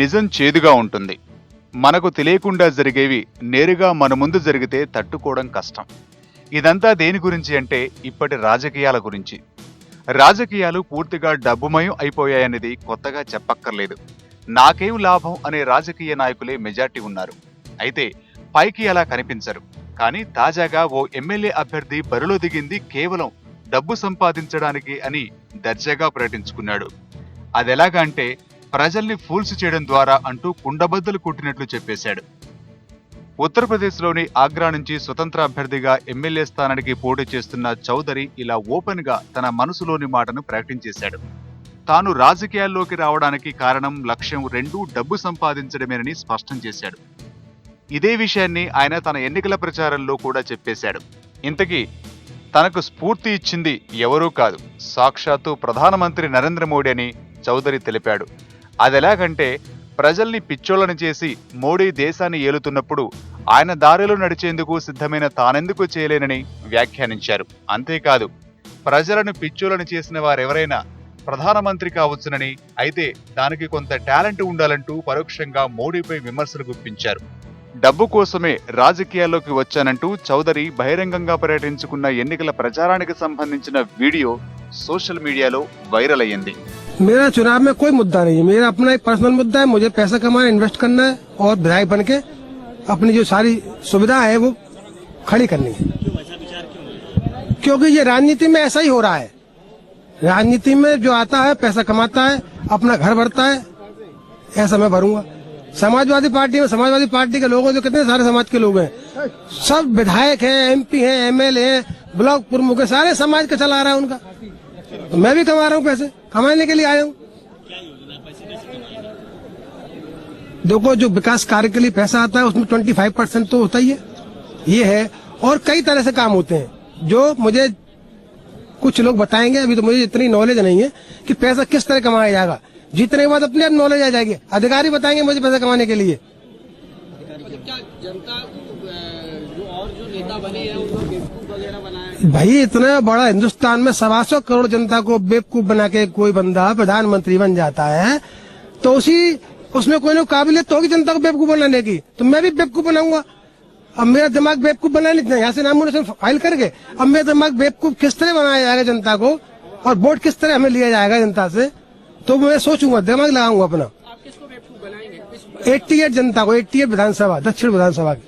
నిజం చేదుగా ఉంటుంది. మనకు తెలియకుండా జరిగేవి నేరుగా మన ముందు జరిగితే తట్టుకోవడం కష్టం. ఇదంతా దేని గురించి అంటే ఇప్పటి రాజకీయాల గురించి. రాజకీయాలు పూర్తిగా డబ్బుమయం అయిపోయాయనేది కొత్తగా చెప్పక్కర్లేదు. నాకేం లాభం అనే రాజకీయ నాయకులే మెజార్టీ ఉన్నారు. అయితే పైకి అలా కనిపించరు. కానీ తాజాగా ఓ ఎమ్మెల్యే అభ్యర్థి బరిలో దిగింది కేవలం డబ్బు సంపాదించడానికి అని దర్జాగా ప్రకటించుకున్నాడు. అదెలాగా అంటే ప్రజల్ని ఫూల్స్ చేయడం ద్వారా అంటూ కుండబద్దలు కొట్టినట్లు చెప్పేశాడు. ఉత్తరప్రదేశ్లోని ఆగ్రా నుంచి స్వతంత్ర అభ్యర్థిగా ఎమ్మెల్యే స్థానానికి పోటీ చేస్తున్న చౌదరి ఇలా ఓపెన్ గా తన మనసులోని మాటను ప్రకటించేశాడు. తాను రాజకీయాల్లోకి రావడానికి కారణం, లక్ష్యం రెండూ డబ్బు సంపాదించడమేనని స్పష్టం చేశాడు. ఇదే విషయాన్ని ఆయన తన ఎన్నికల ప్రచారంలో కూడా చెప్పేశాడు. ఇంతకీ తనకు స్ఫూర్తి ఇచ్చింది ఎవరూ కాదు, సాక్షాత్తు ప్రధానమంత్రి నరేంద్ర మోడీ అని చౌదరి తెలిపాడు. అదెలాగంటే ప్రజల్ని పిచ్చోళ్లను చేసి మోడీ దేశాన్ని ఏలుతున్నప్పుడు ఆయన దారిలో నడిచేందుకు సిద్ధమైన తానెందుకు చేయలేనని వ్యాఖ్యానించారు. అంతేకాదు ప్రజలను పిచ్చోళ్లను చేసిన వారెవరైనా ప్రధానమంత్రి కావచ్చునని, అయితే దానికి కొంత టాలెంట్ ఉండాలంటూ పరోక్షంగా మోడీపై విమర్శలు గుప్పించారు. డబ్బు కోసమే రాజకీయాల్లోకి వచ్చానంటూ చౌదరి బహిరంగంగా పర్యటించుకున్న ఎన్నికల ప్రచారానికి సంబంధించిన వీడియో సోషల్ మీడియాలో వైరల్ అయ్యింది. मेरा चुनाव में कोई मुद्दा नहीं है, मेरा अपना एक पर्सनल मुद्दा है। मुझे पैसा कमाना, इन्वेस्ट करना है और विधायक बन के अपनी जो सारी सुविधा है वो खड़ी करनी है। क्योंकि ये राजनीति में ऐसा ही हो रहा है। राजनीति में जो आता है पैसा कमाता है, अपना घर भरता है, ऐसा मैं भरूंगा। समाजवादी पार्टी के लोग हैं, जो कितने सारे समाज के लोग हैं, सब विधायक हैं, MP हैं, MLA हैं, ब्लॉक प्रमुख है, सारे समाज का चला रहा है उनका। तो मैं भी कमा रहा हूँ, पैसे कमाने के लिए आया हूँ। देखो जो विकास कार्य के लिए पैसा आता है उसमें 25% तो होता ही है, ये है। और कई तरह से काम होते हैं जो मुझे कुछ लोग बताएंगे, अभी तो मुझे इतनी नॉलेज नहीं है कि पैसा किस तरह कमाया जाएगा। जीतने के बाद अपने आप नॉलेज आ जाएगी, अधिकारी बताएंगे मुझे पैसा कमाने के लिए। क्या जनता जो नेता बने हैं उनको बेवकूफ वगैरह बनाया? भाई इतना बड़ा हिंदुस्तान में 125 करोड़ जनता को बेवकूफ बना के कोई बंदा प्रधानमंत्री बन जाता है तो उसमें कोई ना काबिलियत तो होगी जनता को बेवकूफ बनाने की। तो मैं भी बेवकूफ बनाऊंगा। अब मेरा दिमाग बेवकूफ बनाने यहाँ से नामोनिशन फाइल करके अब मेरा दिमाग बेवकूफ किस तरह बनाया जाएगा जनता को, और वोट किस तरह हमें लिया जाएगा जनता से, तो मैं सोचूंगा, दिमाग लगाऊंगा अपना। आप किसको बेवकूफ बनाएंगे? 88 जनता को, 88 विधानसभा, दक्षिण विधानसभा की।